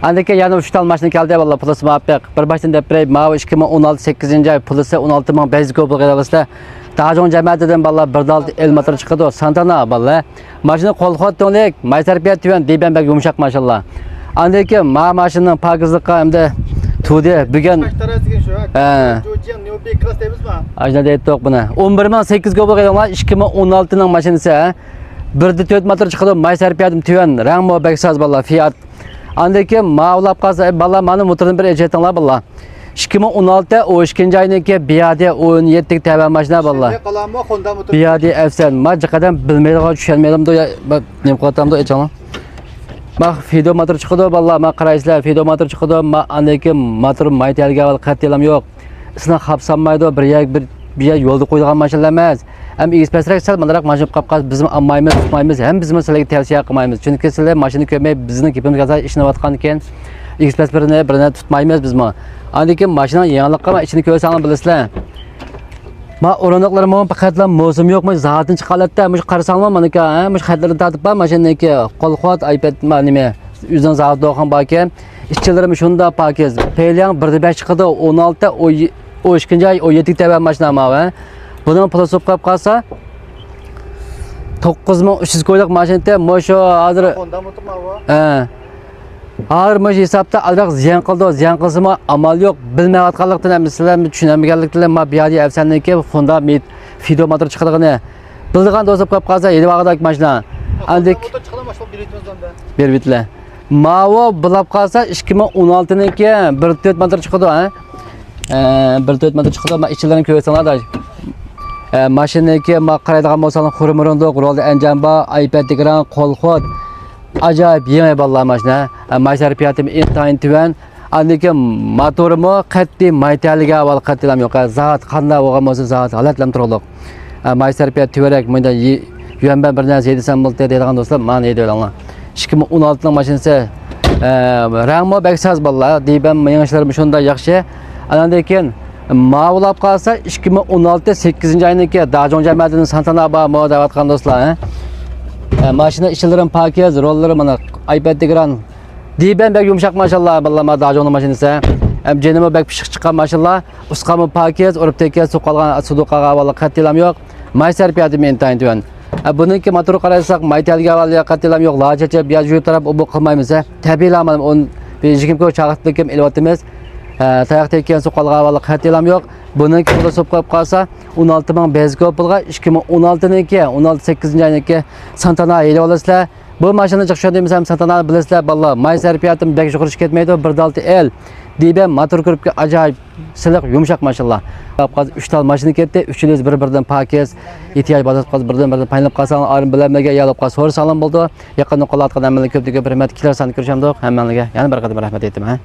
Andaki yana 3 tal mashina keldi valla pulisi muvaffaq. Bir baştan depray mavi 2016 8. ay pulisi 16 basic opel qilibsizlar. Dajon jamoatidan valla 1.6 el motor chiqadi. Santana valla. Mashina qo'lxot to'lik, maysarpiyat tuvan debanbak yumshoq mashallah. Andaki ma mashinaning pokizlikqa hamda tudi bugun ajna deytdik buni. 11800 ga bo'lgan 2016 ning mashinasi. 1.4 motor chiqadi, maysarpiyatim tuvan, rangmo baksaz valla Fiat. Andaki mavlab qalsa valla meni motorni bir ejetinglar valla. 2016 o 2. ayındaki biyade 17 tava mashina valla. Biyade afsan. Ma jiqadan bilmaydigan tushunmaydim do nim qotamdo echanglar. Ma Fido motor chiqadi valla, ma qaraysizlar Fido motor chiqadi, ma andaki motor maytalga val qattilam yo'q. Isini xapsanmaydi, bir yo'lda qo'yilgan mashinalar emas. Hem ekspresrak sal mandarak mashina qapqaz bizim ammaymiz, tutmaymiz, hem bizim sizlarga tavsiya qilmaymiz. Chunki sizlar mashina ko'may bizning kepimizga ishlayotgan ekan, ekspres birini tutmaymiz bizmi. Andaki mashina yangilikqa va ichini ko'rsanglar bilasizlar. Ma o'rindiqlarim faqatla mavsum yo'qmi, zaatdan chiqalatda, mush qarasanglar manaka, mush xatlarni tatib ba mashinaniki qo'lxot iPad nima, o'zining zaat do'xan bor ekan. Ishchilarim shunda pakiz. Peylang 1.5 chiqadi, 16 o 2. ay 17 tava mashina ma. Bunun pulisi qolib qolsa 9300 ko'ylak mashinada mo'sho hozir hozir mo'sh hisobda albatta ziyon qildi, ziyon qilsa amal yo'q, bilmayotganlikdan ham sizlarni tushunamaganlikdan ma biyadi afsanniki Honda Fido motor chiqadigini bildigan do'stlar qolib qolsa yedi vaqtdagi mashina andik berbitlar mavo bilib qolsa 2016 niki 1.4 motor chiqadi ha 1.4 motor chiqadi, ma ichilarini ko'rsanglar mashinaki ma qaraydigan bo'lsangiz xurmurundoq rolda anjamba iPad ekran qo'lxot ajoyib yangi ballar mashina maysarpiyatim intayin tuvan andiki motorimi qat'iy maytaliga avval qat'ilam yo'q zat qanday bo'lgan bo'lsa zat halatlam turliq maysarpiyat tuvarak bunda yuanban bir narsa yedisam bo'ldi deydigan do'stlar mana deydi olinglar 2016 ning mashinasi rangmo baksaz ballar deyman yangishlarim shunda yaxshi andan keyin mavlab qalsa 2016 8. ayındaki Dajon jamoatining Santana ba modavatgan do'stlar. Mashina ishlarim pakiz, rollari mana iPad ekran. Diban bek yumshoq mashallah, ballama Dajonning mashinasi. Ham jenimi bek pishiq chiqqan mashallah. Usqami pakiz, urib tekka suv qolgan suduqaga valla qattilam yo'q. Maysarpiyati men tayintuan. Buniki motor qarasak maytalga valla qattilam yo'q. Lajacha biyaj yo'q taraf bu qilmaymiz. Tabiilaman on bejikimga chaqirtlikim elvatimiz. Tayaq tekkan suv qolgan valla qattilam yo'q. Buniki puli so'p qolib qolsa 16000 basic opelga 2016 niki 16 8. ayındaki Santana yeyib olasizlar. Bu mashina chiqishadi desam Santana bilasizlar valla maysarpiyatim bek yuqorish ketmaydi 1.6 el deybe motor ko'ribga ajoyib siliq yumshoq mashallah. 3 tal mashina ketdi, uchingiz bir-biridan pakiz, ehtiyoj bo'lsa birdan-birdan paynab qolsang, ayrim bilanlarga yalib qolsa, so'rasalam bo'ldi. Yaqinda qolayotgan amalga ko'p rahmat, kelar sani ko'rishamdik, hammalarga yana bir qadam rahmat aytaman.